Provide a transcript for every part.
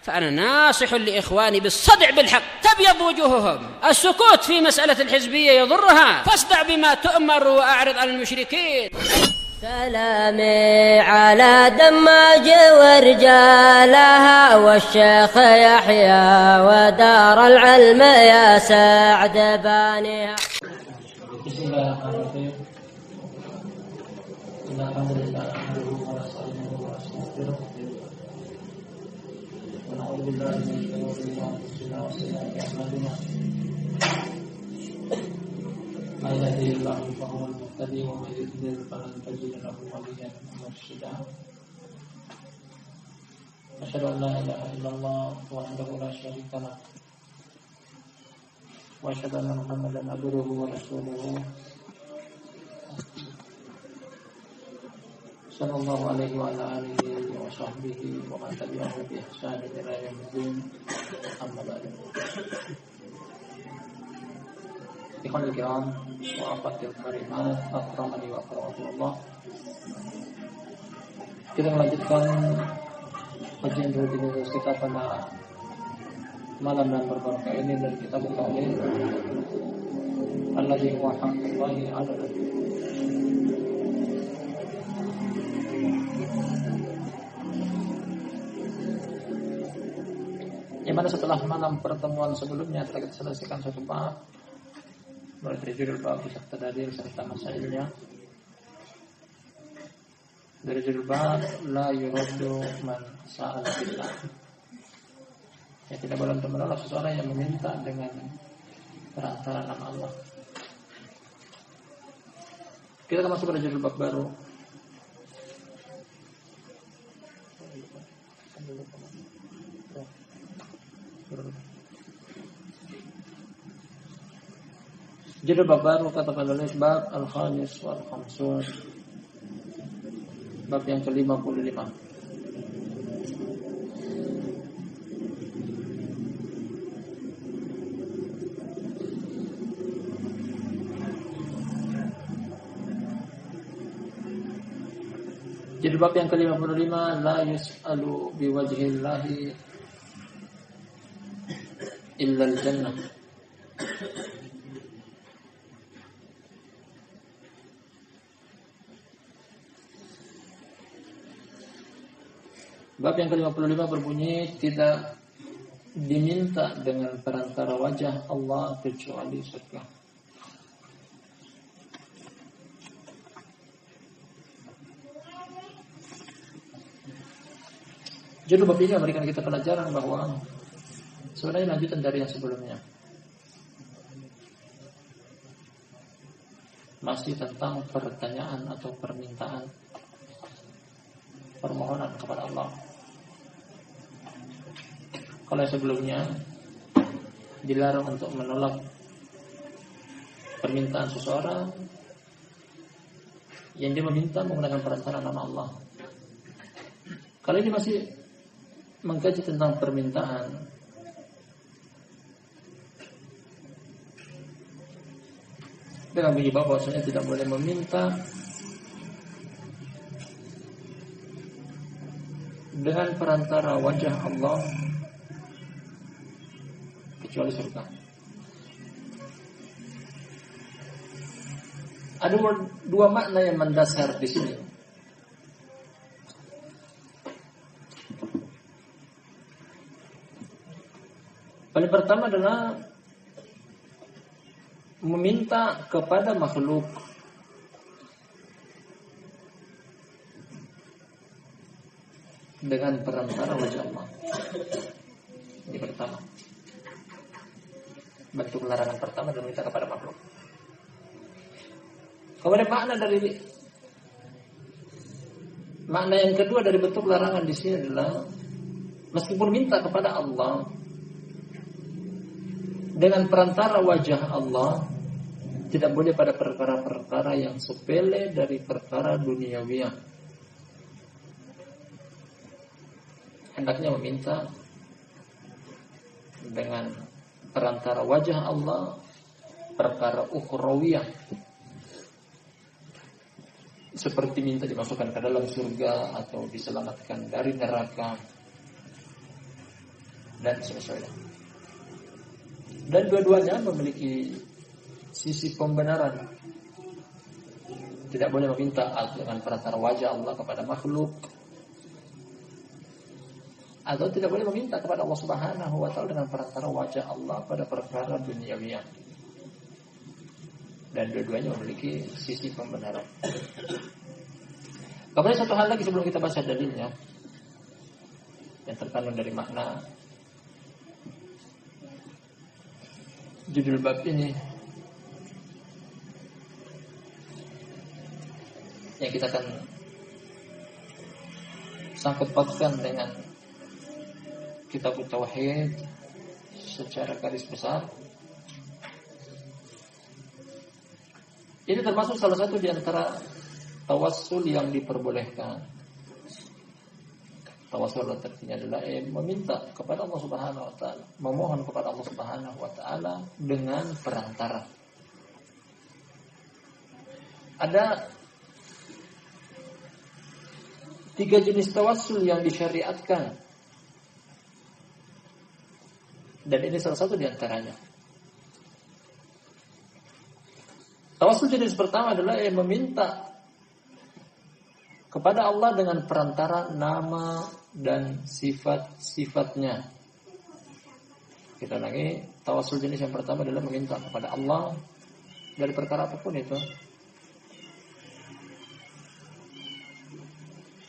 فأنا ناصح لإخواني بالصدع بالحق تبيض وجوههم. السكوت في مسألة الحزبية يضرها، فاصدع بما تؤمر وأعرض عن المشركين. سلامي على دماج ورجالها والشيخ يحيى ودار العلم يا سعد بانيها. بسم الله الرحمن الرحيم. الحمد لله نحمده ونستعينه ونستغفره ونعوذ بالله من شرور انفسنا وسيئات اعمالنا. من يهده الله فهو المهتدي ومن يضلل فلن تجد له وليا مرشدا. أشهد أن لا إله إلا الله وحده لا شريك له وأشهد أن محمدا عبده ورسوله صلى الله عليه وعلى آله وصحبه ومن تبعه بإحسان إلى يوم الدين. أما بعد. Ikhwanul kiram wa afatil karimat, akramani wa akramakumullah. Kita melanjutkan kajian rutinitas kita pada malam yang berbahagia ini dari kitab Tauhid alladzi huwa haqqullahi 'ala al-'abid. Yang mana setelah malam pertemuan sebelumnya telah kita selesaikan satu bab mulai dari judul bab beserta dalil serta masailnya. Dari judul bab la yuraddu man sa'ala billah. Ya, tidak boleh untuk menolak seseorang yang meminta dengan perantara nama Allah. Kita akan masuk pada judul bab baru. Judul bab baru kata penulis bab al-khamis wal khamsun, bab yang ke-55. Judul bab yang ke-55 la yus'alu biwajhillahi illa al-jannah. Bab yang ke-55 berbunyi tidak diminta dengan perantara wajah Allah kecuali surga. Judul bab ini memberikan kita pelajaran bahwa sebenarnya lanjutan dari yang sebelumnya. Masih tentang pertanyaan atau permintaan, permohonan kepada Allah. Kalau sebelumnya dilarang untuk menolak permintaan seseorang yang dia meminta menggunakan perantara nama Allah. Kalau ini masih mengkaji tentang permintaan, dengan menyebab bahwasanya tidak boleh meminta dengan perantara wajah Allah kecuali surga. Ada dua makna yang mendasar di sini. Paling pertama adalah meminta kepada makhluk dengan perantara wajah Allah. Ini pertama. Bentuk larangan pertama adalah meminta kepada makhluk. Kemudian makna yang kedua dari bentuk larangan di sini adalah meskipun minta kepada Allah dengan perantara wajah Allah, tidak boleh pada perkara-perkara yang sepele dari perkara duniawiyah. Hendaknya meminta dengan perantara wajah Allah perkara ukhrawiyah, seperti minta dimasukkan ke dalam surga atau diselamatkan dari neraka dan sesuai. Dan dua-duanya memiliki sisi pembenaran. Tidak boleh meminta dengan perantara wajah Allah kepada makhluk, atau tidak boleh meminta kepada Allah Subhanahu wa taala dengan perantara wajah Allah pada perkara duniawiya. Dan dua-duanya memiliki sisi pembenaran. Kemudian satu hal lagi sebelum kita baca dalilnya, yang terkandung dari makna judul bab ini, yang kita akan sangkut pautkan dengan kitab tauhid secara garis besar. Ini termasuk salah satu di antara tawassul yang diperbolehkan. Tawassul artinya adalah meminta kepada Allah Subhanahu wa taala, memohon kepada Allah Subhanahu wa taala dengan perantara. Ada 3 jenis tawassul yang disyariatkan, dan ini salah satu di antaranya. Tawassul jenis pertama adalah meminta kepada Allah dengan perantara nama dan sifat-sifatnya. Kita lagi, tawassul jenis yang pertama adalah meminta kepada Allah dari perkara apapun itu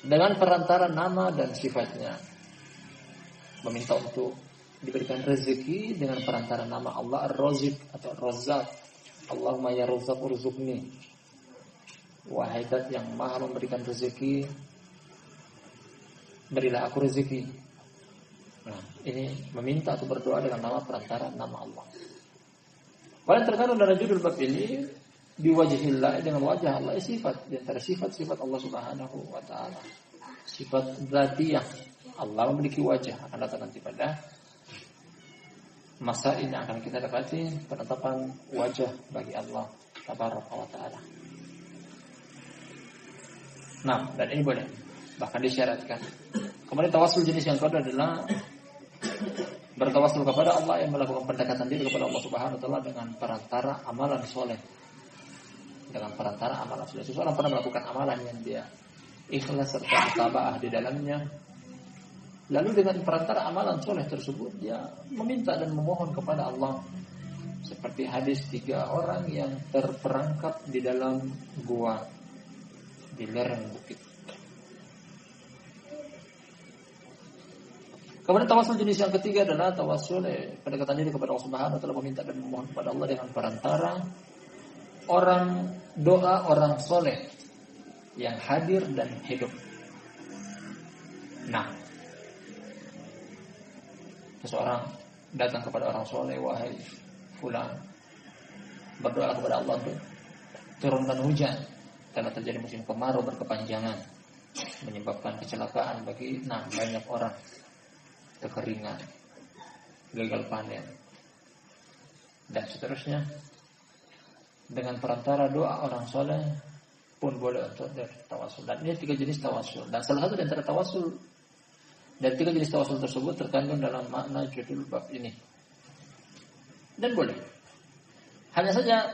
dengan perantara nama dan sifatnya. Meminta untuk diberikan rezeki dengan perantara nama Allah Ar-Razik atau Ar-Razzaq. Allahumma ya Razzaq urzuqni. Wahai Zat yang maha memberikan rezeki, berilah aku rezeki. Nah, ini meminta atau berdoa dengan nama perantara nama Allah. Paling terkadang dalam judul bab ini biwajhillah, dengan wajah Allah, sifat di antara sifat-sifat Allah Subhanahu wa taala. Sifat dzatiyah. Allah memiliki wajah, akan datang nanti pada masa ini akan kita dapati penetapan wajah bagi Allah Tabaraka wa taala. Nah, dan ini boleh, bahkan disyaratkan. Kemudian tawassul jenis yang kedua adalah bertawassul kepada Allah, yang melakukan pendekatan diri kepada Allah Subhanahu wa taala dengan perantara amalan soleh. Dengan perantara amalan soleh. Seseorang pernah melakukan amalan yang dia ikhlas serta mutaba'ah di dalamnya. Lalu dengan perantara amalan soleh tersebut dia meminta dan memohon kepada Allah. Seperti hadis 3 orang yang terperangkap di dalam gua di lereng bukit. Kemudian tawassul jenis yang ketiga adalah tawassul pendekatan diri kepada Allah Subhanahu wa taala, meminta dan memohon kepada Allah dengan perantara orang doa orang soleh yang hadir dan hidup. Nah, seseorang datang kepada orang soleh, wahai fulan, berdoa kepada Allah untuk turunkan hujan karena terjadi musim kemarau berkepanjangan, menyebabkan kecelakaan bagi banyak orang, kekeringan, gagal panen, dan seterusnya. Dengan perantara doa orang soleh pun boleh untuk tawassul. Dan ini 3 jenis tawassul. Dan salah satu di antara tawassul dan 3 jenis tawassul tersebut terkandung dalam makna judul bab ini. Dan boleh. Hanya saja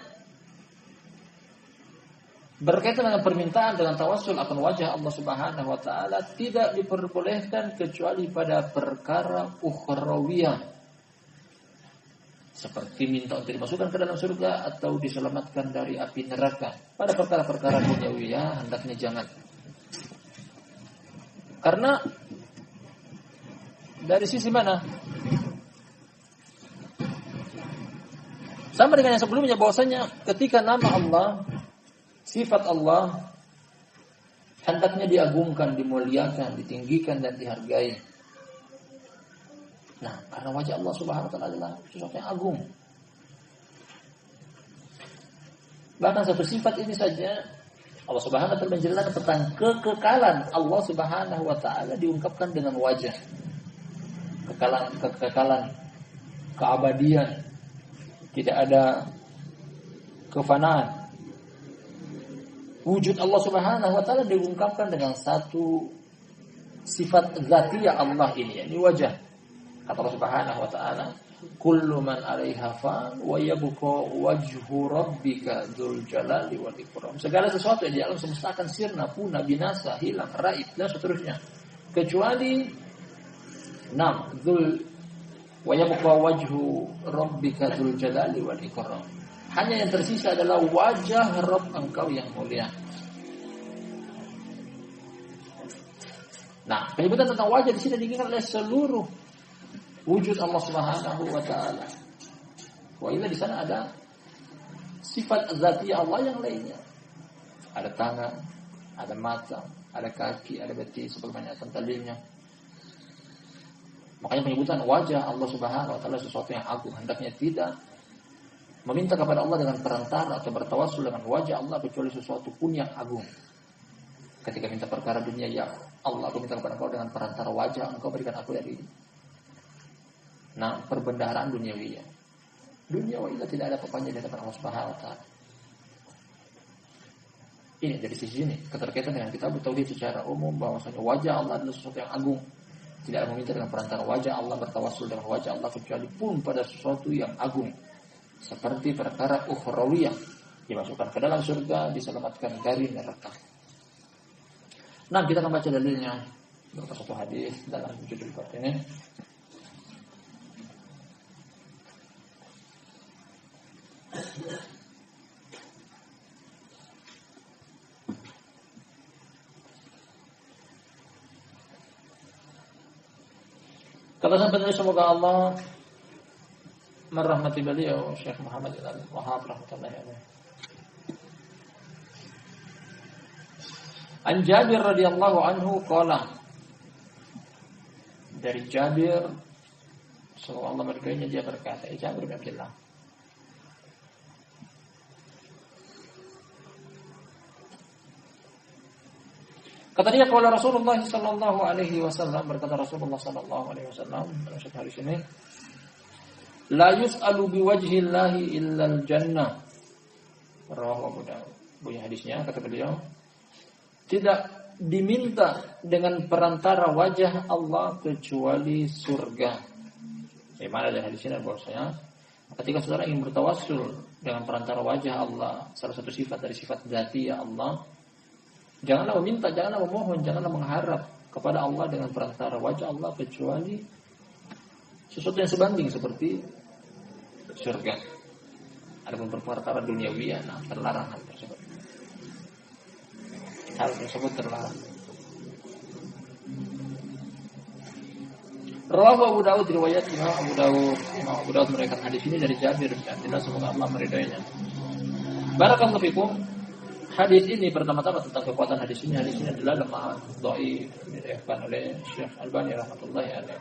berkaitan dengan permintaan dengan tawassul akan wajah Allah Subhanahu wa taala tidak diperbolehkan kecuali pada perkara ukhrawiyah. Seperti minta untuk dimasukkan ke dalam surga atau diselamatkan dari api neraka. Pada perkara-perkara duniawiyah hendaknya jangan. Karena dari sisi mana? Sama dengan yang sebelumnya, bahwasanya ketika nama Allah, sifat Allah hendaknya diagungkan, dimuliakan, ditinggikan dan dihargai. Nah, karena wajah Allah Subhanahu wa taala adalah sesuatu yang agung. Bahkan satu sifat ini saja Allah Subhanahu wa taala menjelaskan tentang kekekalan Allah Subhanahu wa taala diungkapkan dengan wajah. Kekekalan, keabadian, tidak ada kefanaan. Wujud Allah Subhanahu wa taala diungkapkan dengan satu sifat zatiyah Allah ini, yakni wajah. Kata Allah Subhanahu wa taala, kullu man 'alaiha fan wa yabqa wajhu rabbika dzul jalali wal ikram. Segala sesuatu yang di alam semesta akan sirna, punah, binasa, hilang, raib dan seterusnya. Kecuali dzul wa yabqa wajhu rabbika dzul jalali wal ikram. Hanya yang tersisa adalah wajah Rabb engkau yang mulia. Nah, penyebutan tentang wajah di sini diinginkan oleh seluruh wujud Allah Subhanahu wa taala. Wa illa di sana ada sifat zati Allah yang lainnya. Ada tangan, ada mata, ada kaki, ada betis, sebagaimana telinga. Makanya penyebutan wajah Allah Subhanahu wa taala sesuatu yang agung, hendaknya tidak meminta kepada Allah dengan perantara atau bertawassul dengan wajah Allah kecuali sesuatu pun yang agung. Ketika minta perkara dunia, ya Allah, aku minta kepada Engkau dengan perantara wajah Engkau berikan aku dari perbendaharaan duniawi. Dunia wa illa tidak ada apa-apanya di hadapan Allah Subhanahu wa taala. Ini dari sisi ini keterkaitan dengan kitab tauhid secara umum bahwasanya wajah Allah adalah sesuatu yang agung. Tidak ada meminta dengan perantara wajah Allah, bertawassul dengan wajah Allah kecuali pun pada sesuatu yang agung. Seperti perkara ukhrawiyah, dimasukkan ke dalam surga, diselamatkan dari neraka. Nah, kita akan baca dalilnya beberapa satu hadis dalam judul bab ini. Kata sampai semoga Allah merahmati beliau Syekh Muhammad bin Abdul Wahhab rahmatullahi alaihi. An Jabir radhiyallahu anhu qala, dari Jabir semoga Allah meridainya, dia berkata, Jabir bin Abdullah, kata dia, qala Rasulullah sallallahu alaihi wasallam, berkata Rasulullah sallallahu alaihi wasallam dalam satu hadis ini, la yus'alu biwajhillahi illal jannah. Rawahu Abu Dawud. Bunyi hadisnya, kata beliau, tidak diminta dengan perantara wajah Allah kecuali surga. Mana dari hadis ini bahwasanya ketika saudara ingin bertawassul dengan perantara wajah Allah, salah satu sifat dari sifat dzatiyah Allah, janganlah meminta, janganlah memohon, janganlah mengharap kepada Allah dengan perantara wajah Allah kecuali sesuatu yang sebanding seperti surga. Adapun perkara duniawi, terlarang hal tersebut. Hal tersebut terlarang. Rawahu Abu Dawud, riwayat Imam Abu Dawud. Imam Abu Dawud meriwayatkan hadis ini dari Jabir bin Abdullah, semoga Allah meridainya. Barakallahu fikum. Hadis ini pertama-tama tentang kekuatan hadis ini adalah lemah, dhaif, diriwayatkan oleh Syekh Albani rahmatullahi alaihi.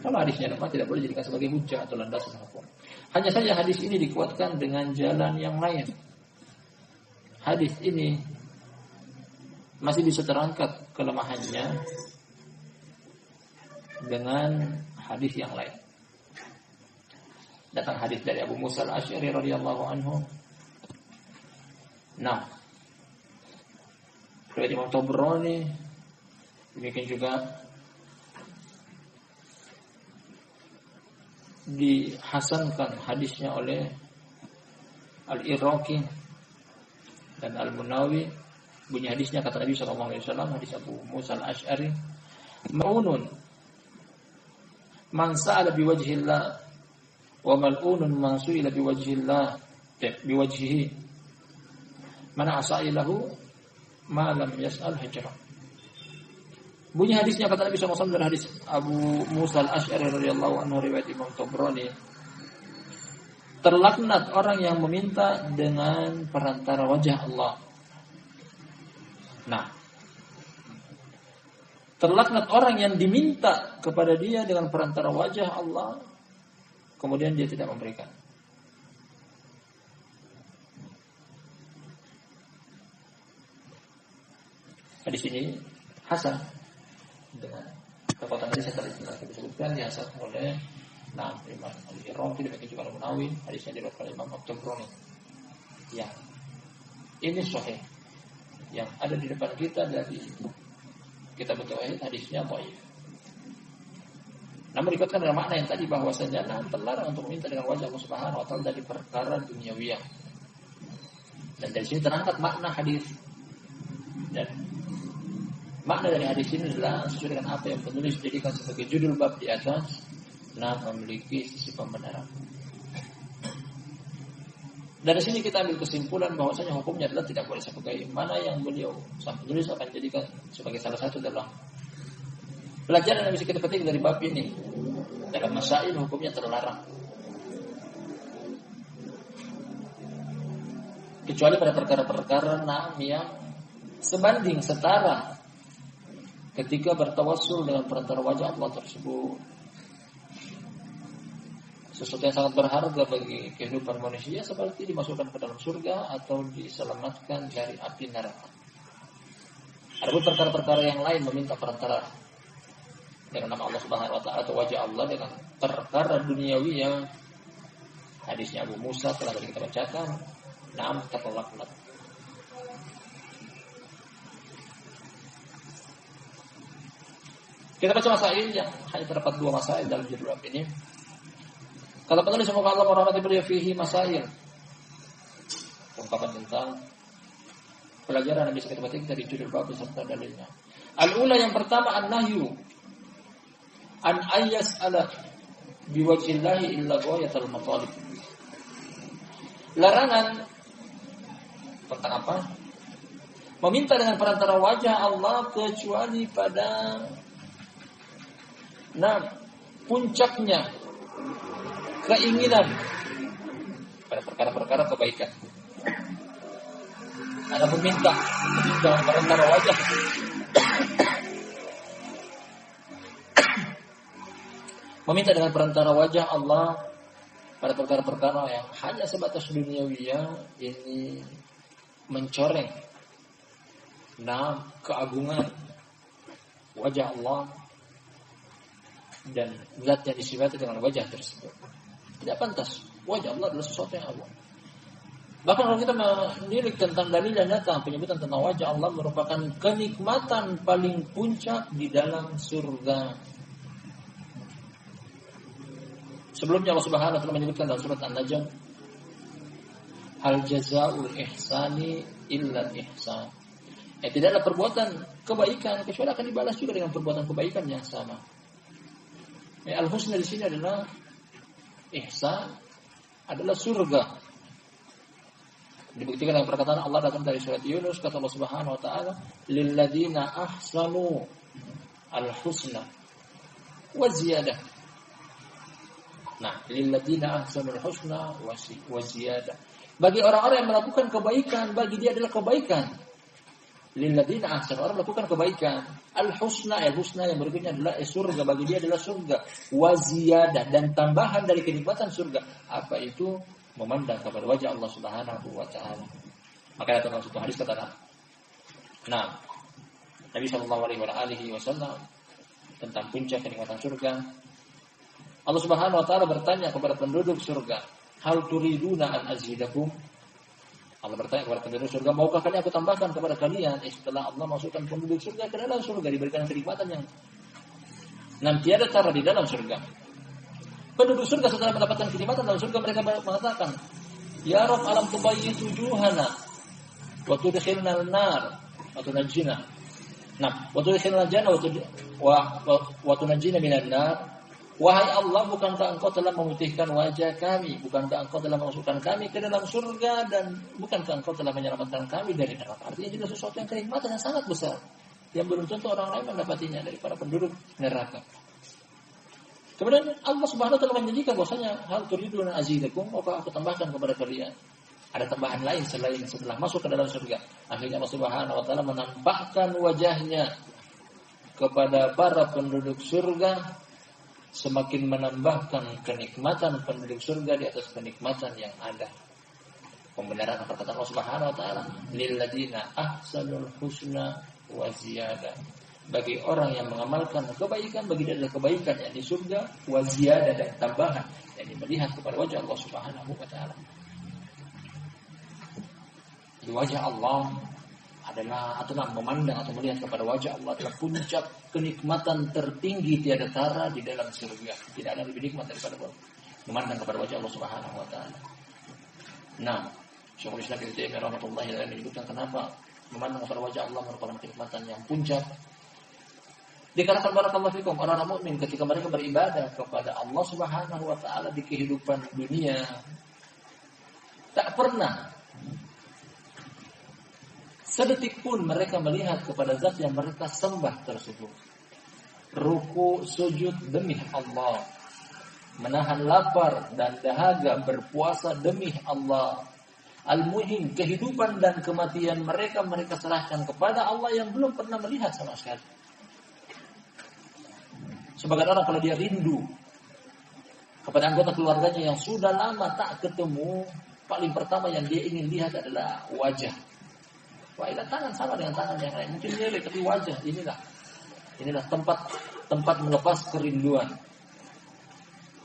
Kalau hadisnya lemah tidak boleh dijadikan sebagai hujjah atau landasan hukum. Hanya saja hadis ini dikuatkan dengan jalan yang lain. Hadis ini masih bisa terangkat kelemahannya dengan hadis yang lain. Datang hadis dari Abu Musa al-Asy'ari radhiyallahu anhu. Riwayat Imam Tabrani, demikian juga dihasankan hadisnya oleh Al-Iraqi dan Al-Munawi. Bunyi hadisnya, kata Nabi SAW, hadis Abu Musa al-Asy'ari, ma'unun man sa'ala biwajhillah wa mal'unun man su'ila biwajhillah biwajhihi man asailahu ma lam yas'al hajra. Bunyi hadisnya, kata Nabi SAW dari hadis Abu Musa al-Asy'ari radhiyallahu anhu, riwayat Imam Tabrani, terlaknat orang yang meminta dengan perantara wajah Allah. Terlaknat orang yang diminta kepada dia dengan perantara wajah Allah, kemudian dia tidak memberikan. Hadis ini hasan dengan kekuatan hadis yang tadi telah disebutkan, dihasankan oleh Imam Al-Iraqi, demikian juga Al-Munawi. Hadisnya diriwayatkan oleh Imam At-Tabrani. Ya, ini sahih. Yang ada di depan kita dari kitab tauhid, hadisnya dhaif. Namun dikatakan dalam makna yang tadi bahwasanya terlarang untuk meminta dengan wajah Allah Subhanahu wa taala dari perkara duniawiyah. Dan dari sini terangkat makna hadis. Dan makna dari hadis ini adalah sesuai dengan apa yang penulis jadikan sebagai judul bab di atas, memiliki sisi pembenaran. Dari sini kita ambil kesimpulan bahwasanya hukumnya adalah tidak boleh sebagai mana yang beliau sang penulis akan jadikan sebagai salah satu dalam pelajaran yang bisa kita petik dari bab ini. Dalam masail hukumnya terlarang. Kecuali pada perkara-perkara yang sebanding, setara ketika bertawassul dengan perantara wajah Allah tersebut. Sesuatu yang sangat berharga bagi kehidupan manusia seperti dimasukkan ke dalam surga atau diselamatkan dari api neraka. Adapun perkara-perkara yang lain meminta perantara dengan nama Allah Subhanahu wa taala atau wajah Allah dengan perkara duniawi yang hadisnya Abu Musa telah kita bacakan, tertolak. Kita baca masail yang hanya terdapat 2 masail dalam judul bab ini. Kata penulis semoga Allah merahmati beliau fihi masail. Ungkapan tentang pelajaran yang bisa kita petik dari judul bab beserta dalilnya. Al-ula yang pertama an-nahyu an ayyas'ala biwajhillahi illa ghayatul matalib. Larangan tentang apa? Meminta dengan perantara wajah Allah kecuali pada puncaknya keinginan pada perkara-perkara kebaikan. Ada meminta dengan perantara wajah meminta dengan perantara wajah Allah pada perkara-perkara yang hanya sebatas duniawiyah ini mencoreng keagungan wajah Allah dan zat yang disifati dengan wajah tersebut. Tidak pantas. Wajah Allah adalah sesuatu yang agung. Bahkan kalau kita menilik tentang dalil dan nyata penyebutan tentang wajah Allah merupakan kenikmatan paling puncak di dalam surga. Sebelumnya Allah Subhanahu wa taala menyebutkan dalam surat An-Najm, hal jazaa'ul ihsani illa ihsan. Tidaklah perbuatan kebaikan kecuali akan dibalas juga dengan perbuatan kebaikan yang sama. Al-husna di sini adalah ihsan, adalah surga. Dibuktikan dengan perkataan Allah datang dari surat Yunus, kata Allah Subhanahu wa taala, lil ladzina ahsanu al-husna wa ziyadah. Lilladzina ahsanul husna wa ziyadah. Bagi orang-orang yang melakukan kebaikan, bagi dia adalah kebaikan. Lilladzina ahsanu, orang melakukan kebaikan. Al-husna yang berikutnya adalah surga, bagi dia adalah surga. Wa ziyadah, dan tambahan dari kenikmatan surga. Apa itu? Memandang kepada wajah Allah Subhanahu wa taala. Maka dalam satu hadis kata Nabi sallallahu alaihi wasallam tentang puncak kenikmatan surga. Allah Subhanahu wa taala bertanya kepada penduduk surga, "Hal turiduna an azidakum?" Allah bertanya kepada penduduk surga, "Maukah kalian aku tambahkan kepada kalian?" Setelah Allah masukkan penduduk surga ke dalam surga, diberikan kenikmatan yang tiada tara di dalam surga. Penduduk surga setelah mendapatkan kenikmatan dalam surga, mereka mengatakan, "Ya Rabb, alam tubayyit wujuhana wa tudkhilna an-nar wa tunajjina." Wa tudkhilna al-jannah wa tunajjina minan nar. Wahai Allah, bukankah engkau telah memutihkan wajah kami? Bukankah engkau telah memasukkan kami ke dalam surga? Dan bukankah engkau telah menyelamatkan kami dari neraka? Artinya juga sesuatu yang kenikmatan yang sangat besar, yang belum tentu orang lain mendapatinya dari para penduduk neraka. Kemudian Allah Subhanahu wa taala menjanjikan bahwasanya hal turiduna azidakum, maka aku tambahkan kepada kalian. Ada tambahan lain selain setelah masuk ke dalam surga. Akhirnya Allah Subhanahu wa taala menampakkan wajahnya kepada para penduduk surga, semakin menambahkan kenikmatan penduduk surga di atas kenikmatan yang ada. Pembenaran perkataan Allah Subhanahu wa taala, lil ladzina ahsanul husna wa ziyadah. Bagi orang yang mengamalkan kebaikan, bagi dia adalah kebaikan yang di surga, wa ziyadah, dan tambahan yang melihat kepada wajah Allah Subhanahu wa taala. Di wajah Allah adalah atau memandang atau melihat kepada wajah Allah adalah puncak kenikmatan tertinggi tiada tara di dalam surga. Tidak ada lebih nikmat daripada memandang kepada wajah Allah Subhanahu wa taala. Nah, Syekhul Islam Ibnu Taimiyah rahimahullah menyebutkan kenapa memandang kepada wajah Allah merupakan kenikmatan yang puncak. Dikarenakan barakallahu fikum orang-orang mukmin ketika mereka beribadah kepada Allah Subhanahu wa taala di kehidupan dunia tak pernah sedetik pun mereka melihat kepada zat yang mereka sembah tersebut. Ruku sujud demi Allah, menahan lapar dan dahaga berpuasa demi Allah. Al-muhim kehidupan dan kematian mereka serahkan kepada Allah yang belum pernah melihat sama sekali. Sebagian orang kalau dia rindu kepada anggota keluarganya yang sudah lama tak ketemu, paling pertama yang dia ingin lihat adalah wajah. Wah, tangan sama dengan tangan yang lain. Mungkin mirip, tapi wajah inilah tempat melepas kerinduan.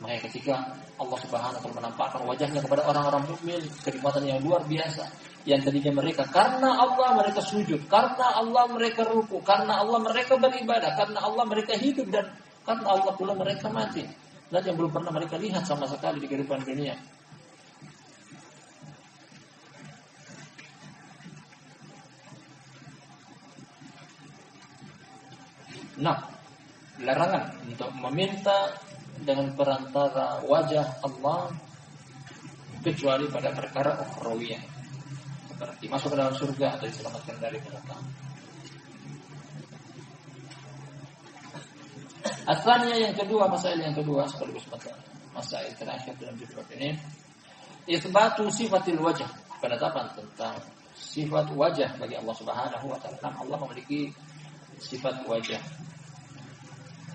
Makanya ketika Allah Subhanahu wa taala menampakkan wajahnya kepada orang-orang mukmin, kenikmatan yang luar biasa. Yang tadinya mereka karena Allah mereka sujud, karena Allah mereka ruku, karena Allah mereka beribadah, karena Allah mereka hidup dan karena Allah pula mereka mati. Dan yang belum pernah mereka lihat sama sekali di kehidupan dunia. Nah, larangan untuk meminta dengan perantara wajah Allah kecuali pada perkara ukhrawiyah, seperti masuk ke dalam surga atau diselamatkan dari neraka. Asalnya yang kedua, masalah yang kedua sekaligus masalah terakhir dalam judul ini, itsbatu sifatil wajh, penetapan tentang sifat wajah bagi Allah Subhanahu wa taala. Allah memiliki sifat wajah.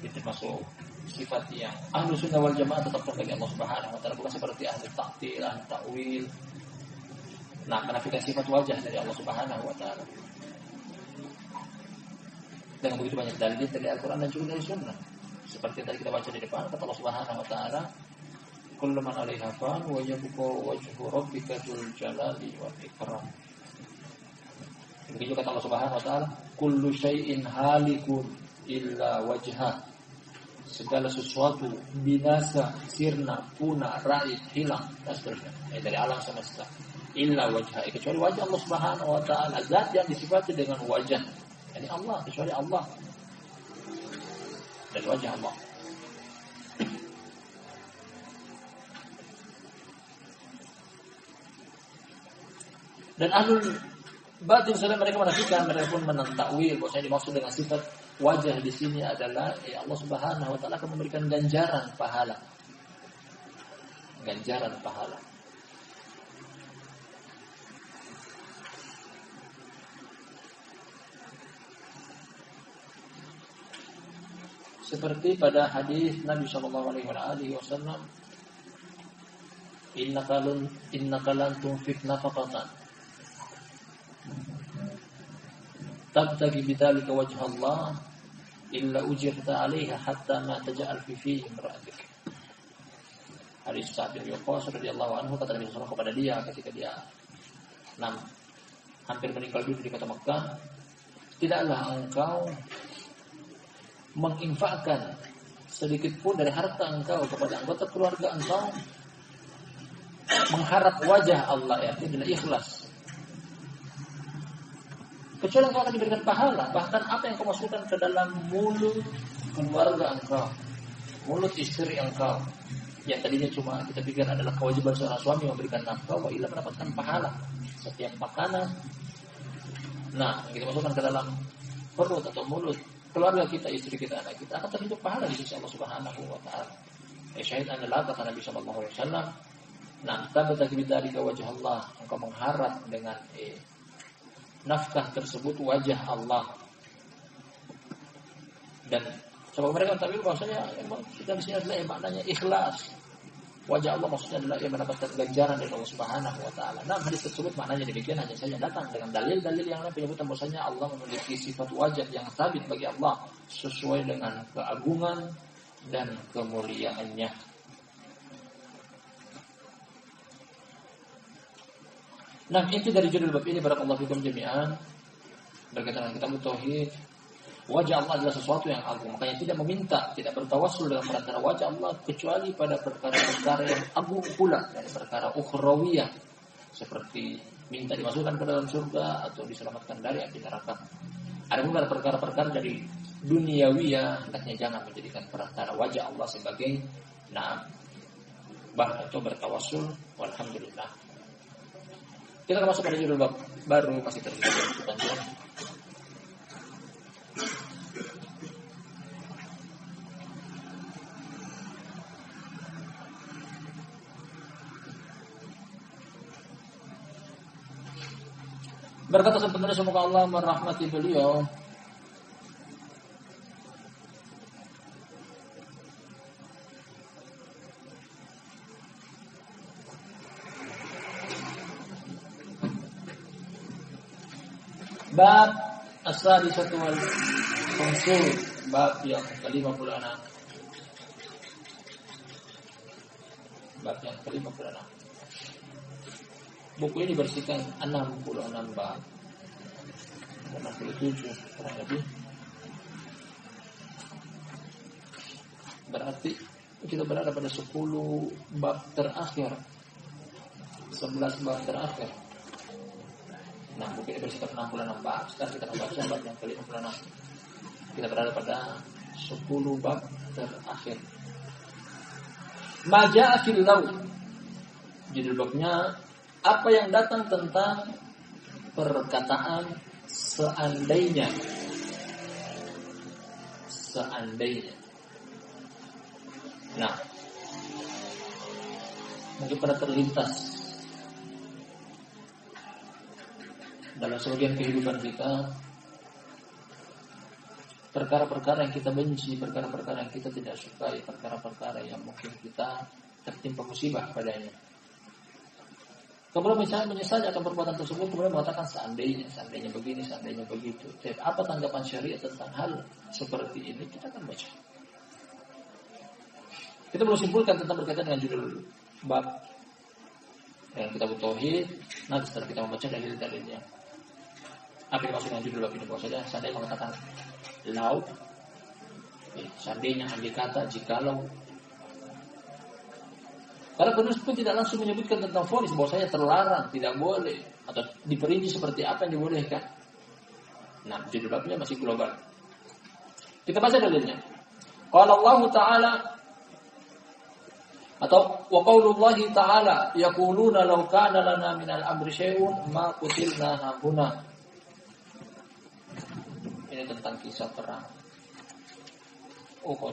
Itu termasuk sifat yang ahlu sunnah wal jamaah tetapkan bagi Allah Subhanahu wa taala, bukan seperti ahli ta'til, ahli ta'wil. Nah, menafikan sifat wajah dari Allah Subhanahu wa taala. Dengan begitu banyak dalil dari Al-Qur'an dan juga dari sunnah. Seperti tadi kita baca di depan, kata Allah Subhanahu wa taala, kullu man 'alaiha fan wa yabqa wajhu rabbika dzul jalali wal ikram. Begitu kata Allah Subhanahu wa taala, kullu syai'in halikun illa wajhah. Segala sesuatu binasa, sirna, punah, raib, hilang, dan seterusnya. Dari alam semesta. Illa wajhah, kecuali wajah Allah Subhanahu wa taala, zat yang disifati dengan wajah. Yani Allah, kecuali Allah. Dari wajah Allah. Dan ahlul batin sebenarnya mereka menafikan, mereka pun menentakwil bahwasanya dimaksud dengan sifat wajah di sini adalah Allah Subhanahu wa taala akan memberikan ganjaran pahala. Ganjaran pahala. Seperti pada hadis Nabi sallallahu alaihi wasallam, innaka lan tunfik nafaqatan tabtagi bidzalika wajh Allah illa ujirta 'alaiha hatta ma taj'al fi imra'atik. Hadis Sa'd bin Waqqas radhiyallahu anhu, kata Nabi sallallahu kepada dia ketika dia hampir meninggal dunia di kota Mekkah, tidaklah engkau menginfakkan sedikit pun dari harta engkau kepada anggota keluarga engkau mengharap wajah Allah, ya, itu adalah ikhlas, kecuali engkau akan diberikan pahala. Bahkan apa yang kau masukkan ke dalam mulut keluarga engkau, mulut istri engkau, yang tadinya cuma kita pikir adalah kewajiban seorang suami memberikan nafkah, wa illa mendapatkan pahala setiap makanan. Nah, kita masukkan ke dalam perut atau mulut keluarga kita, istri kita, anak kita, akan terhitung pahala di sisi Allah Subhanahu wa taala. Syahid adalah kata Nabi sallallahu alaihi wasallam, tabtagi bidzalika wajh Allah, engkau mengharap dengan nafkah tersebut wajah Allah. Dan coba mereka tampil bahwasanya kita di sini adalah maknanya ikhlas. Wajah Allah maksudnya adalah yang mendapatkan ganjaran dari Allah Subhanahu wa taala. Nah, hadis tersebut maknanya demikian, hanya saja datang dengan dalil-dalil yang lain menyebutkan bahwasanya Allah memiliki sifat wajah yang sabit bagi Allah sesuai dengan keagungan dan kemuliaannya. Nah, itu dari judul bab ini, barakallahu fikum jami'an. berkaitan dengan kitab tauhid, wajah Allah adalah sesuatu yang agung. Makanya tidak meminta, tidak bertawassul dengan perantara wajah Allah kecuali pada perkara-perkara yang agung pula, dari perkara ukhrawiyah, seperti minta dimasukkan ke dalam surga atau diselamatkan dari api neraka. Ada pula perkara-perkara dari duniawiyah, hendaknya jangan menjadikan perantara wajah Allah sebagai bah atau bertawassul. Walhamdulillah. Kita akan masuk pada judul bab baru, masih tersisa panjang. Berkata sebenarnya semoga Allah merahmati beliau. Bab as-sadisatu wal khamsun, bab yang ke-56. Bab yang ke-56. Buku ini bersihkan 66 bab, 67 kurang lebih. Berarti kita berada pada 10 bab terakhir, 11 bab terakhir. Nah, buku ini bersihkan 66 bab. Sekarang kita akan baca bab yang ke-56. Kita berada pada 10 bab terakhir. Maja'a fil law. Judul babnya apa yang datang tentang perkataan seandainya. Seandainya. Nah, mungkin pernah terlintas dalam sebagian kehidupan kita perkara-perkara yang kita benci, perkara-perkara yang kita tidak sukai, perkara-perkara yang mungkin kita tertimpa musibah padanya. Kemudian misalnya menyesal akan perbuatan tersebut, kemudian mengatakan seandainya begini, seandainya begitu. Jadi, apa tanggapan syariat tentang hal seperti ini? Kita akan baca. Kita belum simpulkan tentang berkaitan dengan judul bab yang kita tauhid. Nanti setelah kita membaca dalil-dalilnya. Apa yang maksud dengan judul bab ini? Bahwasanya seandainya mengatakan lau, seandainya ambil kata jikalau. Karena penulis pun tidak langsung menyebutkan tentang vonis bahwasanya terlarang, tidak boleh, atau diperinci seperti apa yang dibolehkan. Nah, judul babnya masih global. Kita baca dalilnya. Qala Allah Ta'ala atau wa qaulullah Ta'ala yaquluna law kana lana minal amri syai'un ma qutilna hahuna. Ini tentang kisah perang.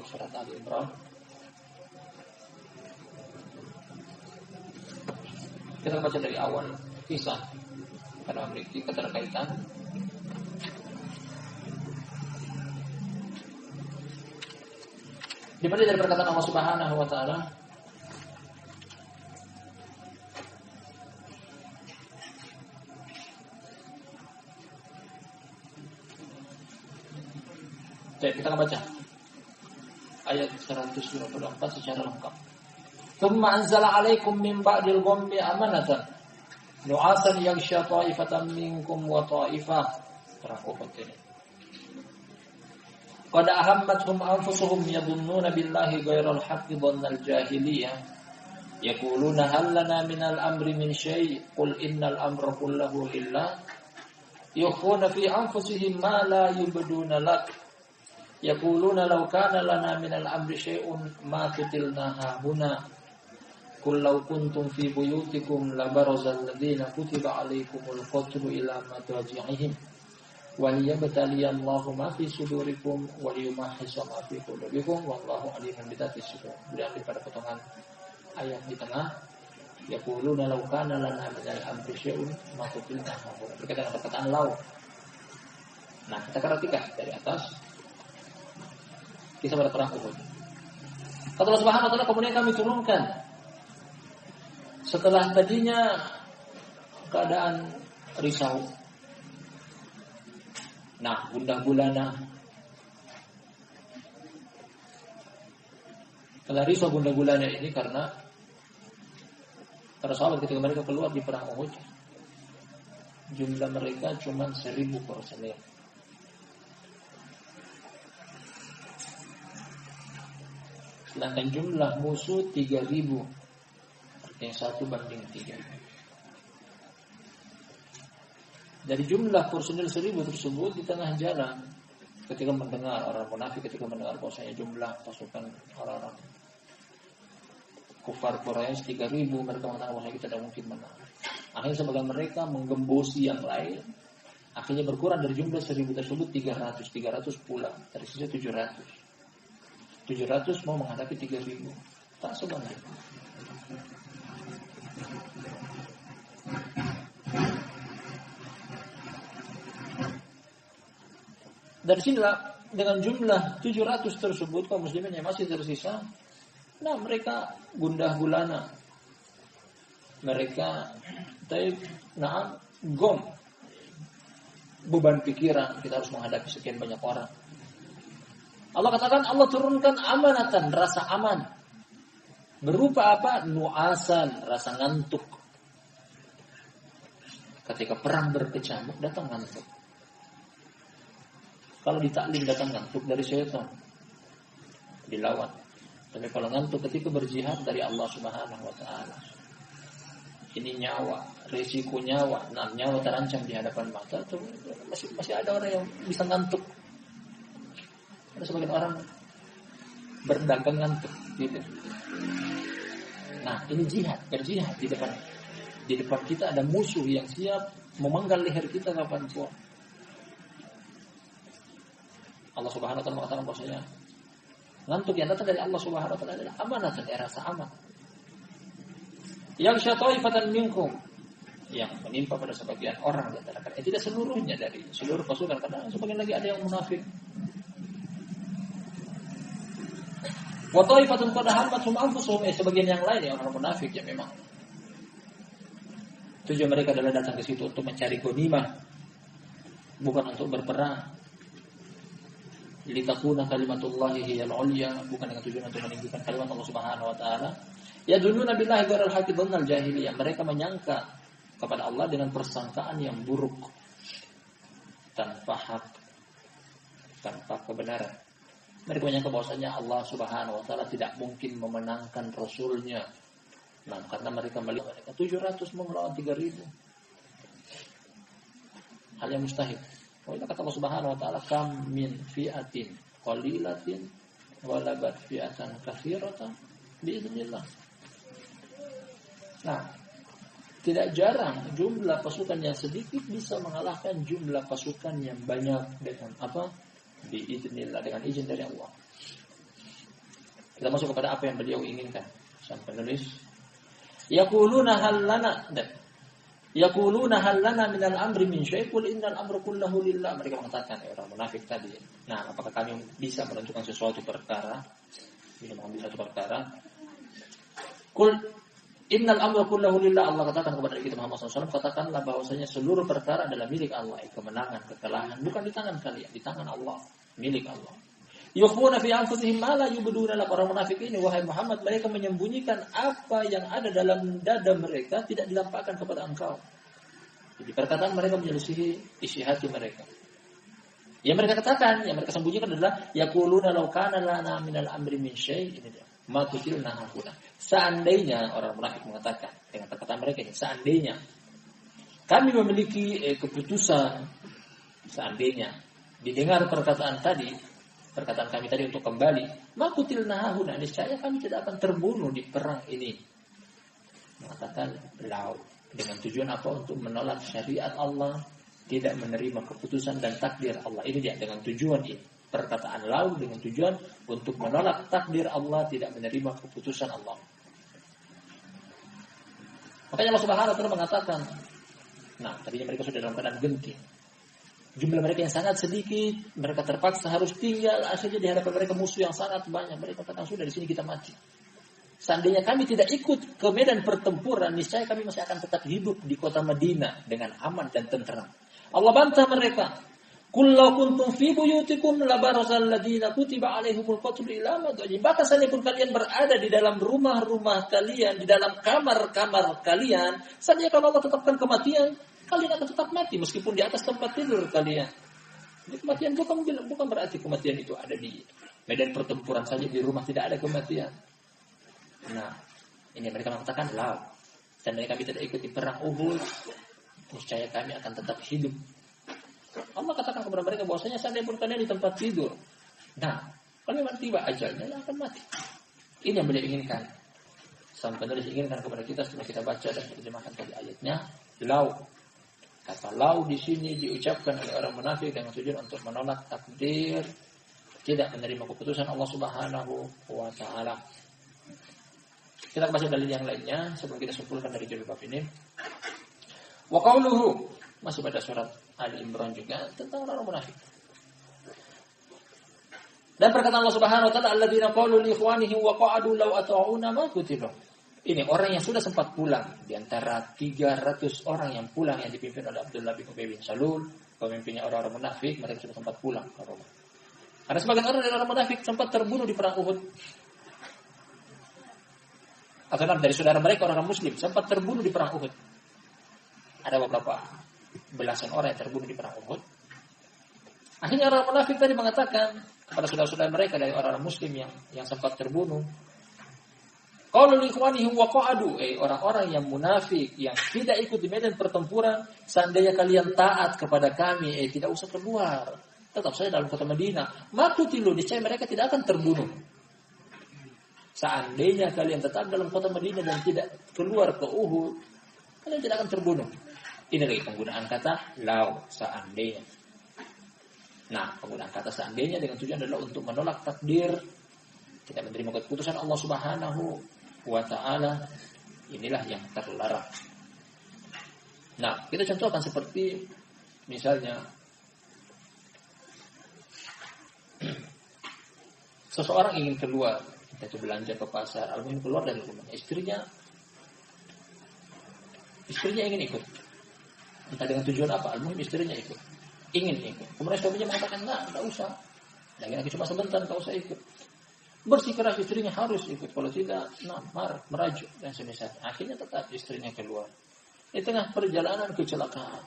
Surat Ali Imran. Kita baca dari awal kisah karena memiliki keterkaitan. Dimulai dari perkataan Allah Subhanahu wa Ta'ala. Baik, kita akan baca ayat 124 secara lengkap. Thumma anzala 'alaikum min ba'dil ghammi amanatan nu'asan yaghsha ta'ifatan minkum wa ta'ifah. Perang ini. Qad ahammatuhum anfusuhum yadhunnuna billahi ghairal haqqi dhannal jahiliyah yaquluna hal lana minal amri min syai' qul innal amra kulluhu lillah yukhuna fi anfusihim ma la yubduna lak yaquluna law kana lana minal amri syai'un ma qutilna hahuna qul law kuntum fi buyutikum labarazal ladzina kutiba 'alaikumul qatlu ila madajihim wa liyabtaliyallahu ma fi sudurikum wa liyumahhisa ma fi qulubikum wallahu alimun bidzati sudur. Berarti pada potongan ayat di tengah yaquluna law kana lana minal amri syai'un ma qutilna hahuna. Berkaitan dengan perkataan law. Nah, kita perhatikan dari atas kisah pada perang Uhud. Kata Allah Subhanahu wa Ta'ala, kemudian kami turunkan setelah tadinya keadaan risau. Nah, gundah gulana. Setelah risau gundah gulana ini karena para sahabat ketika mereka keluar di perang Uhud, jumlah mereka cuma 1.000 personil. Sedangkan jumlah musuh 3.000. Artinya 1:3. Dari jumlah personil 1.000 tersebut di tengah jalan, ketika mendengar orang munafik, ketika mendengar bahwasanya jumlah pasukan orang-orang kufar Quraisy 3.000, mereka mengatakan bahwa kita tidak mungkin menang. Akhirnya sebagian mereka menggembosi yang lain. Akhirnya berkurang dari jumlah 1.000 tersebut 300 pulang. Dari sisi 700 mau menghadapi 3.000. Tak sebanyak. Dari sinilah dengan jumlah 700 tersebut kaum muslimin yang masih tersisa, nah mereka gundah gulana, mereka gom, beban pikiran, kita harus menghadapi sekian banyak orang. Allah katakan Allah turunkan amanatan, rasa aman, berupa apa? Nuasan, rasa ngantuk. Ketika perang berkecamuk datang ngantuk. Kalau ditaklim datang ngantuk dari syaitan, dilawan. Tapi kalau ngantuk ketika berjihad dari Allah Subhanahu wa taala. Ini nyawa, risiko nyawa, nyawa terancam di hadapan mata tuh masih ada orang yang bisa ngantuk. Ada sebagian orang berdagang ngantuk gitu. Nah, ini jihad, berjihad di depan kita ada musuh yang siap memenggal leher kita kapanpun. Allah Subhanahu wa taala mengatakan bahwasanya ngantuk yang datang dari Allah Subhanahu wa taala adalah amanah, rasa aman. Yang syataifatan minkum, yang menimpa pada sebagian orang di antara kalian, tidak seluruhnya dari seluruh pasukan, karena sebagian lagi ada yang munafik. Wa taifatun qad hammatum anfusuhum, sebagian yang lain yang orang munafik yang memang tujuan mereka adalah datang ke situ untuk mencari ghanimah, bukan untuk berperang. Litakuna kalimatullahi hiyal ulya, bukan dengan tujuan untuk meninggikan kalimat Allah Subhanahu wa taala. Yadununa billahi ghairil haqqi dhannal jahiliyah, mereka menyangka kepada Allah dengan persangkaan yang buruk, tanpa hak, tanpa kebenaran. Mereka menyangka bahwasanya Allah Subhanahu wa taala tidak mungkin memenangkan rasulnya. Nah, karena mereka melihat mereka 700 melawan 3.000. Hal yang mustahil. Oh, kata Allah Subhanahu wa taala, kam min fi'atin qalilatin walabat fi'atan katsiratan biidznillah. Nah, tidak jarang jumlah pasukan yang sedikit bisa mengalahkan jumlah pasukan yang banyak dengan apa? Biidznillah, dengan izin dari Allah. Kita masuk kepada apa yang beliau inginkan. Sang penulis yaquluna hal lana yaquluna hal lana minal amri min syai' qul innal amra kulluhu lillah. Mereka mengatakan orang munafik tadi. Nah, apakah kami bisa menentukan sesuatu perkara? Bisa mengambil satu perkara. Qul innal amra kulluhu lillah. Allah katakan kepada kita Muhammad SAW, katakanlah bahwasanya seluruh perkara adalah milik Allah. Kemenangan, kekalahan bukan di tangan kalian, di tangan Allah, milik Allah. Yukhfuna fi anfusihim ma la yubduna lak. Orang munafik ini, wahai Muhammad, mereka menyembunyikan apa yang ada dalam dada mereka, tidak dinampakkan kepada engkau. Jadi perkataan mereka menyelisihi isi hati mereka. Yang mereka katakan, yang mereka sembunyikan adalah yaquluna law kana lana minal amri min syai', ini dia, ma kutilna hakuna. Seandainya, orang munafik mengatakan dengan perkataan mereka ini, seandainya kami memiliki keputusan, seandainya didengar perkataan kami tadi untuk kembali, makutilna hahuna, niscaya kami tidak akan terbunuh di perang ini. Mengatakan lau, dengan tujuan apa? Untuk menolak syariat Allah, tidak menerima keputusan dan takdir Allah. Ini dia, dengan tujuan ini. Perkataan lau dengan tujuan untuk menolak takdir Allah, tidak menerima keputusan Allah. Makanya Allah Subhanahu wa taala mengatakan, nah, tadinya mereka sudah dalam keadaan genting. Jumlah mereka yang sangat sedikit, mereka terpaksa harus tinggal asalnya di hadapan mereka musuh yang sangat banyak. Mereka katakan, sudah di sini kita mati. Seandainya kami tidak ikut ke medan pertempuran, niscaya kami masih akan tetap hidup di kota Madinah dengan aman dan tenteram. Allah bantah mereka. Qul law kuntum fi buyutikum labarazal ladina kutiba alaihimul qatlu ila madajin. Bahkan seandainya kalian berada di dalam rumah-rumah kalian, di dalam kamar-kamar kalian, seandainya kalau Allah tetapkan kematian, kalian akan tetap mati meskipun di atas tempat tidur kalian. Jadi kematian bukan berarti kematian itu ada di Medan pertempuran saja di rumah tidak ada kematian. Nah, ini mereka mengatakan lau. Seandainya kami tidak ikut di perang Uhud, niscaya kami akan tetap hidup. Allah katakan kepada mereka bahwasanya seandainya pun kalian di tempat tidur, nah, kalau memang tiba ajalnya, ya akan mati. Ini yang beliau inginkan. Sang penulis inginkan kepada kita setelah kita baca dan terjemahkan tadi ayatnya, lau. Kata lau di sini diucapkan oleh orang munafik dengan tujuan untuk menolak takdir, tidak menerima keputusan Allah Subhanahu wa taala. Kita baca dalil yang lainnya sebelum kita simpulkan dari judul bab ini. Wa qauluhu, masih pada surat Ali Imran juga tentang orang munafik. Dan perkataan Allah Subhanahu wa taala, alladzina qalu li ikhwanihim wa qa'adu law ata'una ma qutilu. Ini orang yang sudah sempat pulang di antara 300 orang yang pulang yang dipimpin oleh Abdullah bin Ubay bin Salul, pemimpinnya orang-orang munafik, mereka sudah sempat pulang ke rumah. Ada sebagian orang dari orang munafik sempat terbunuh di perang Uhud. Atau dari saudara mereka orang-orang muslim sempat terbunuh di perang Uhud. Ada beberapa belasan orang yang terbunuh di perang Uhud. Akhirnya orang munafik tadi mengatakan kepada saudara-saudara mereka dari orang-orang muslim yang sempat terbunuh, qalu li ikhwanihim wa qa'adu, orang-orang yang munafik yang tidak ikut di medan pertempuran, seandainya kalian taat kepada kami, tidak usah keluar. Tetap saja dalam kota Madinah. Makutilu, niscaya mereka tidak akan terbunuh. Seandainya kalian tetap dalam kota Madinah dan tidak keluar ke Uhud, kalian tidak akan terbunuh. Ini lagi penggunaan kata lau, seandainya. Nah, penggunaan kata seandainya dengan tujuan adalah untuk menolak takdir, tidak menerima keputusan Allah Subhanahu wa ta'ala. Inilah yang terlarang. Nah, kita contohkan seperti misalnya seseorang ingin keluar, kita belanja ke pasar, ingin keluar dari rumah, istrinya ingin ikut, entah dengan tujuan apa, istrinya ingin ikut. Kemudian suaminya mengatakan, enggak usah, lagi cuma sebentar, enggak usah ikut. Bersikeras istrinya harus ikut, kalau tidak, marah, merajuk dan semisal. Akhirnya tetap istrinya keluar. Di tengah perjalanan kecelakaan.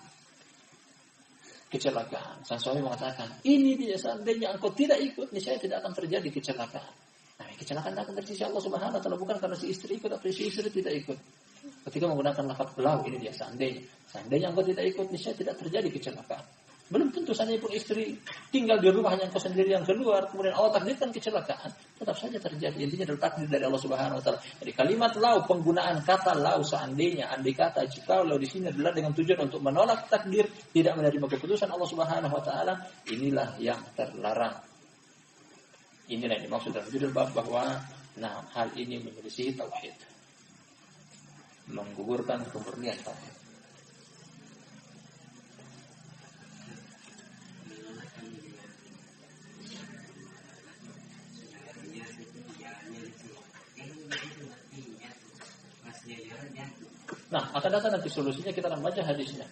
Sang suami mengatakan, ini dia seandainya engkau tidak ikut, niscaya tidak akan terjadi kecelakaan. Nah, kecelakaan akan terjadi Allah Subhanahu wa taala, bukan karena si istri ikut atau si istri tidak ikut. Ketika menggunakan lafaz lau, ini dia seandainya. Seandainya engkau tidak ikut, niscaya tidak terjadi kecelakaan. Belum tentu seandainya pun istri tinggal di rumah hanya engkau sendiri yang keluar, kemudian Allah takdirkan kecelakaan, tetap saja terjadi. Intinya adalah takdir dari Allah Subhanahu wa taala. Jadi kalimat lau, penggunaan kata lau seandainya, andai kata, jika lau di sini adalah dengan tujuan untuk menolak takdir, tidak menerima keputusan Allah Subhanahu wa taala, inilah yang terlarang. Inilah yang dimaksud dalam judul bab bahwa hal ini menyelisihi tauhid. Menggugurkan kemurnian tauhid. Nah, akan datang nanti solusinya, kita akan baca hadisnya.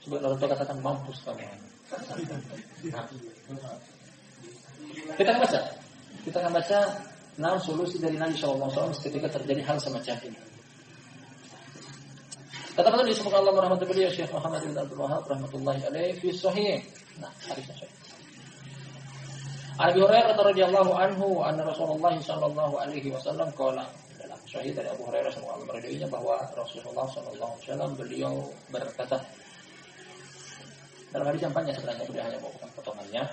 Sebagian orang tua katakan mampus kamu. Nah, kita akan baca 6 solusi dari Nabi SAW ketika terjadi hal semacam ini. Kata Allah disebutkan Allah rahmatullahi beliau Syekh Muhammad bin Abdul Wahhab rahmatullahi alaihi fi sahih. Nah, hadisnya sahih. Abi Hurairah radhiyallahu anhu anna Rasulullah sallallahu alaihi wasallam qala, dalam sahih dari Abu Hurairah sallallahu alaihi wasallam bahwa Rasulullah sallallahu alaihi wasallam beliau berkata, dalam hadis yang panjang sebenarnya, beliau hanya membawakan potongannya.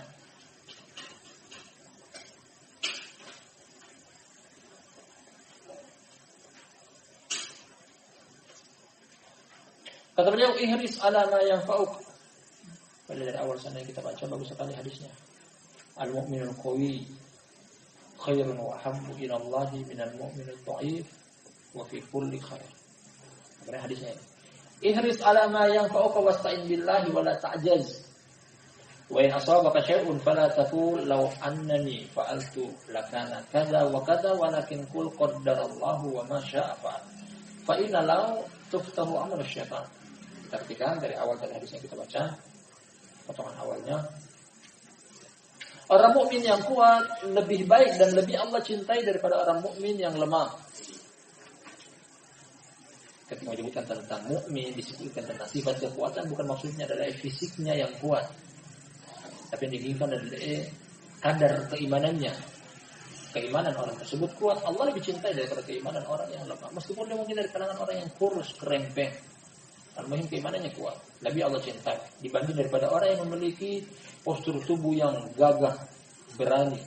Kata beliau, ihris ala ma yanfa'uk. Dari awal sana yang kita baca bagus sekali hadisnya. Al-mu'minul qawi khairun wa habbu ila Allah minal mu'minul dha'if wa fi kulli khair. Kemudian hadisnya ini, ihris ala ma yanfa'uka wasta'in billahi wa la ta'jaz. Wa in asabaka syai'un fala taqul law annani fa'altu lakana kadza wa kadza walakin qul qaddarallahu wa ma syaa fa'al. Fa inna law tuftahu amal syaitan. Kita perhatikan dari awal dari hadis yang kita baca, potongan awalnya. Orang mukmin yang kuat lebih baik dan lebih Allah cintai daripada orang mukmin yang lemah. Ketika menyebutkan tentang mukmin, disebutkan tentang sifat kekuatan, bukan maksudnya adalah fisiknya yang kuat, tapi yang diinginkan adalah kadar keimanannya, keimanan orang tersebut kuat, Allah lebih cintai daripada keimanan orang yang lemah. Meskipun dia mungkin dari kalangan orang yang kurus, kerempeng, al-muhim keimanannya kuat, lebih Allah cintai dibanding daripada orang yang memiliki postur tubuh yang gagah, berani,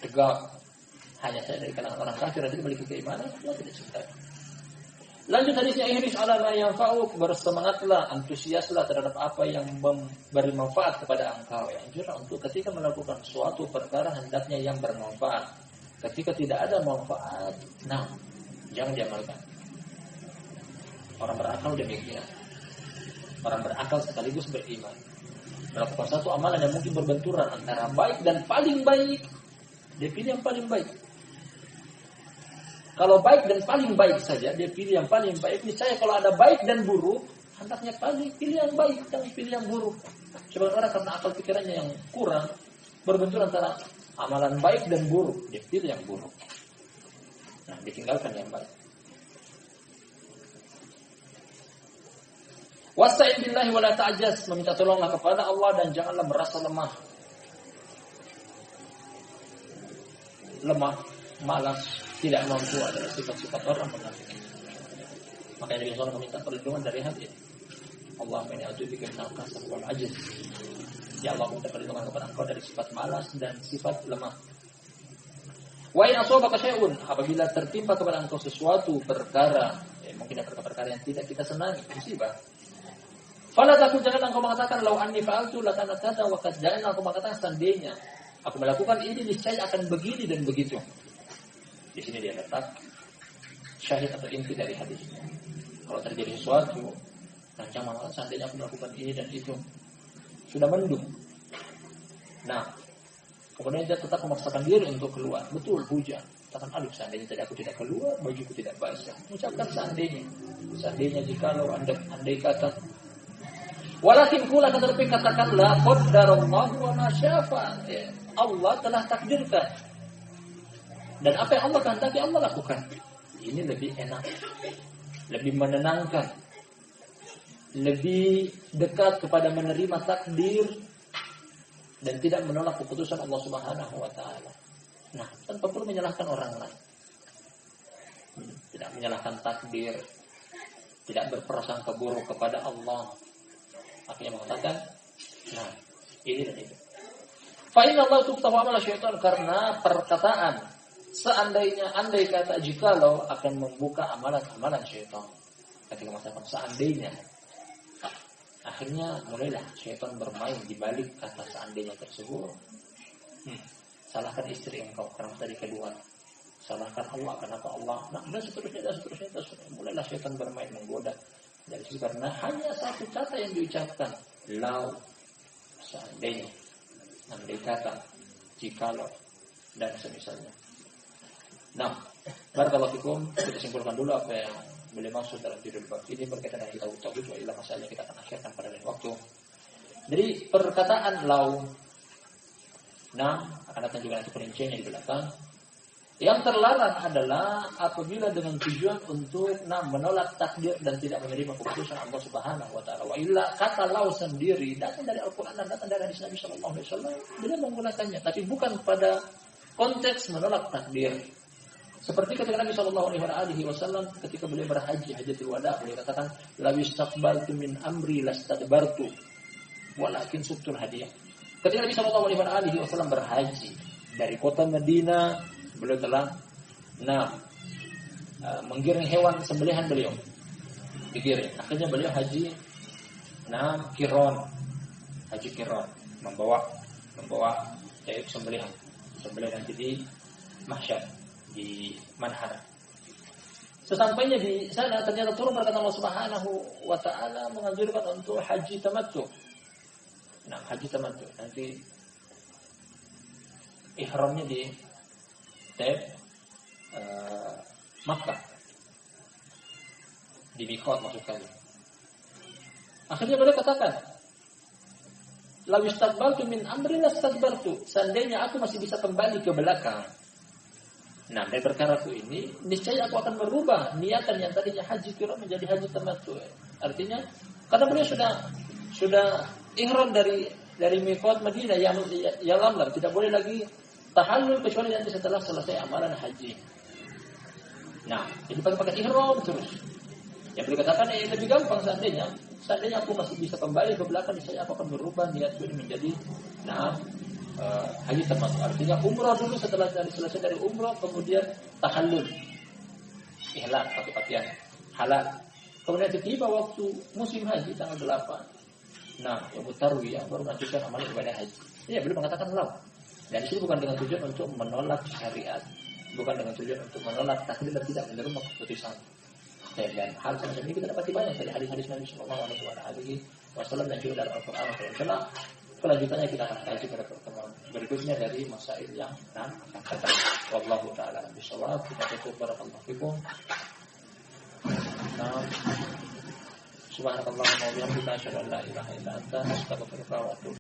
tegak. Hanya saya dari kalangan orang kafir yang memiliki keimanan, Allah tidak cintai. Lanjut hadisnya, ihris ala ma yanfa'uk, bersemangatlah, antusiaslah terhadap apa yang memberi manfaat kepada engkau. Anjurlah untuk ketika melakukan suatu perkara hendaknya yang bermanfaat. Ketika tidak ada manfaat, jangan diamalkan. Orang berakal demikian. Orang berakal sekaligus beriman. Melakukan satu amalan yang mungkin berbenturan antara baik dan paling baik, dia pilih yang paling baik. Kalau baik dan paling baik saja, dia pilih yang paling baik. Misalnya kalau ada baik dan buruk, hendaknya pilih yang baik, jangan pilih yang buruk. Sebagian orang karena akal pikirannya yang kurang, berbenturan antara amalan baik dan buruk, dia pilih yang buruk. Nah, ditinggalkan yang baik. Wasta'in billahi wa la ta'jaz, meminta tolonglah kepada Allah dan janganlah merasa lemah. Lemah, malas, tidak mampu adalah sifat-sifat orang munafik. Makanya Nabi SAW meminta perlindungan dari hal ini. Allahumma inni a'udzubika minal kasal wal 'ajz. Ya Allah, minta perlindungan kepada Engkau dari sifat malas dan sifat lemah. Wa in asabaka syai'un, apabila tertimpa kepada Engkau sesuatu perkara, mungkin ada perkara yang tidak kita senangi, musibah. Fala takun, jangan Engkau mengatakan lau anni fa'altu lakana kada wa kad, jangan Engkau mengatakan seandainya aku melakukan ini niscaya akan begini dan begitu. Di sini dia letak syahid atau inti dari hadisnya. Kalau terjadi sesuatu, jangan mengatakan seandainya aku melakukan ini dan itu, sudah mendung. Nah, kemudian dia tetap memaksakan diri untuk keluar. Betul, hujan. Katakan, aduh seandainya tadi aku tidak keluar, bajuku tidak basah. Ucapkan seandainya jikalau andai kata. Walakin kula katakanlah qaddarallahu wa ma syafa. Allah telah takdirkan. Dan apa yang Allah kehendaki Allah lakukan. Ini lebih enak, lebih menenangkan, lebih dekat kepada menerima takdir dan tidak menolak keputusan Allah Subhanahu wa taala. Nah, tanpa perlu menyalahkan orang lain. Tidak menyalahkan takdir, tidak berprasangka buruk kepada Allah. Akhirnya mengatakan, ini dan itu. Fa inna Allah tuftahu amala syaitan, karena perkataan andai kata jikalau akan membuka amalan-amalan syaitan. Ketika mengatakan seandainya, akhirnya mulailah syaitan bermain di balik kata seandainya tersebut. Salahkan istri engkau karena tadi kedua. Salahkan Allah kenapa Allah. Dan seterusnya. Mulailah syaitan bermain menggoda. Dari situ karena hanya satu kata yang diucapkan, lau, seandainya, andai kata, jikalau, dan semisalnya. Nah, barakallahu fikum, kita simpulkan dulu apa yang boleh masuk dalam judul bab ini berkaitan dengan tauhid wa ilah, masalahnya kita akan akhirkan pada lain waktu. Jadi perkataan lau, akan datang juga nanti perinciannya di belakang. Yang terlarang adalah apabila dengan tujuan untuk menolak takdir dan tidak menerima keputusan Allah Subhanahu wa taala. Wa illa, kata lau sendiri datang dari Al-Qur'an dan datang dari hadis Nabi sallallahu alaihi wasallam, beliau menggunakannya tapi bukan pada konteks menolak takdir. Seperti ketika Nabi sallallahu alaihi wasallam ketika beliau berhaji hajatul wada, beliau katakan la yastaqbaltu min amri lastadbartu walakin subtul hadiyah. Ketika Nabi sallallahu alaihi wasallam berhaji dari kota Madinah, beliau telah menggiring hewan sembelihan beliau. Digiring. Akhirnya beliau haji kiron. Haji kiron, membawa sembelihan nanti di mahsyar, di manhar. Sesampainya di sana ternyata turun perkataan Allah Subhanahu wa taala menganjurkan untuk haji tamattu. Haji tamattu nanti ihramnya di Makkah, di Miqat maksud kami. Akhirnya beliau katakan, "Law istaqbaltu min amri lastadbartu." Seandainya aku masih bisa kembali ke belakang, dari perkaraku ini, niscaya aku akan merubah niatan yang tadinya haji qiran menjadi haji tamattu. Artinya, karena beliau sudah ihram dari dari miqat Madinah yang Yalamlam, tidak boleh lagi tahallul kecuali nanti setelah selesai amalan haji. Nah, ini pakai ihram terus. Yang boleh katakan lebih gampang seandainya aku masih bisa kembali ke belakang, saya aku akan berubah niatku ini menjadi haji termasuk. Artinya umrah dulu, setelah selesai dari umrah kemudian tahallul, ihlam pakai pakaian halal. Kemudian tiba waktu musim haji tanggal 8. Nah, yang tarwiyah baru lanjutkan amalan ibadah haji. Dia belum mengatakan law. Dan itu bukan dengan tujuan untuk menolak syariat, bukan dengan tujuan untuk menolak takdir dan tidak menerima keputusan. Dan hal semacam ini kita dapati banyak dari hadis-hadis Nabi Sallallahu Alaihi Wasallam dan juga dalam Al-Quran. Karena kelanjutannya kita akan kaji pada pertemuan berikutnya dari masail yang akan datang. Wallahu taala bishawab. Kita tutup barakallahu fikum. Subhanakallahumma wa bihamdika asyhadu an la ilaha illa anta astaghfiruka wa atubu